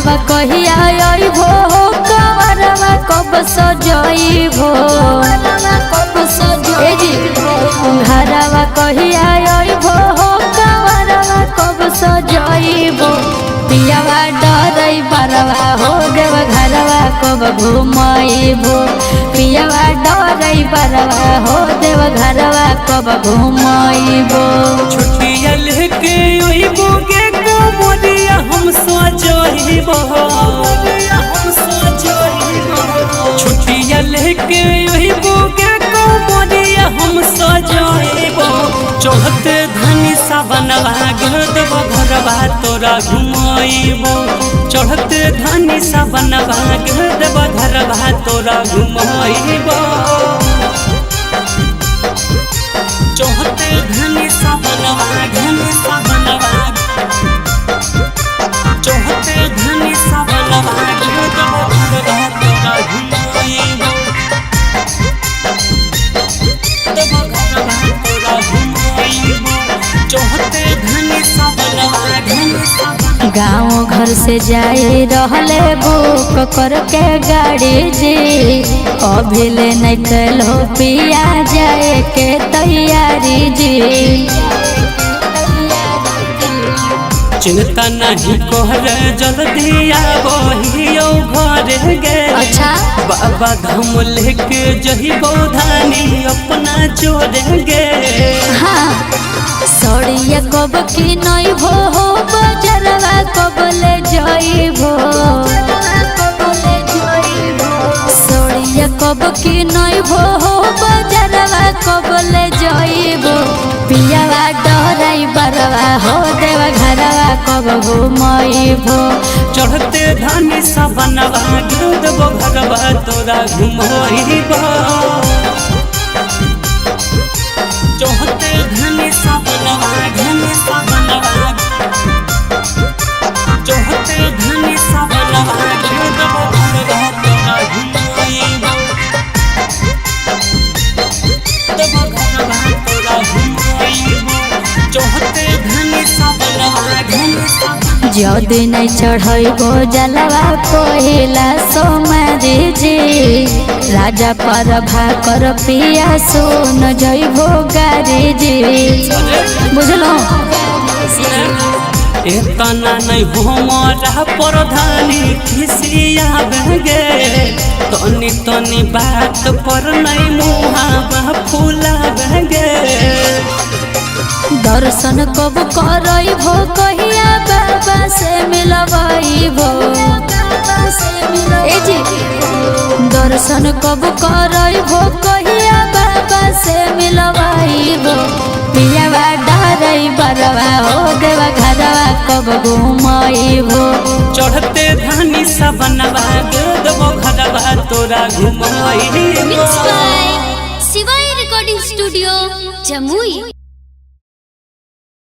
घरवा कहिया आइबो कवरवा कब सजइबो ए जी घरवा कहिया आइबो कवरवा कब सजइबो पियावा डरै बरवा हो देव घरवा कब घुमाइबो पियावा डरै बरवा हो देव घरवा कब घुमाइबो छुट्टिया लेके आइबो गे मोरिया हम सजइबो छुट्टिया लेके आइबो गे मोरिया हम सजइबो चढ़ते धनी सावनवा देव घरवा तोरा घुमाइबो चढ़ते धनी सावनवा देव घरवा तोरा घुमाइबो चढ़ते धनी सावनवा चढ़ते धनी सावनवा देव घरवा तोरा घुमाइबो देव घरवा तोरा घुमाइबो चढ़ते धनी सावनवा गाँव घर से जाए रहले बुक करके गाड़ी जी अभी ले नहीं कलो पिया जाए के तैयारी जी चिंता नहीं कोहर जल्दी आबो घर गे अच्छा बाबा धाम लेके जहिबो धानी अपना जोड़ गे हाँ सड़िया कब की नहीं भो बजरवा कब ले जाइबो सड़िया कब की नहीं भो बजरवा कब ले जाइबो पियावा डरै बरवा हो देव घरवा कब घुमाइबो चढ़ते धानी सावनवा देव घरवा तोरा घुमाइबो चढ़ते धनी सावनवा चढ़ते धनी सावनवा देव घरवा तोरा घुमाइबो देव घरवा तोरा घुमाइबो चढ़ते धनी सावनवा जदि नहीं चढ़ो जलवा कोहिला सोमारी जी राजा पर भाकर पिया सुन जइबो गारी जी बुझलो एतना नहीं हमारा प्रधानी खिसिया बगे तनी तनी बात पर नहीं मुहावा फूला बगे दर्शन कब करइबो कहिया बाबा से मिलबइबो ए जी दर्शन कब करइबो कहिया बाबा से मिलबइबो पियावा डरै बरवा हो देव घरवा कब घुमाइबो चढ़ते धानी सावनवा देव घरवा तोरा घुमाइबो शिवाय रिकॉर्डिंग स्टूडियो जमुई।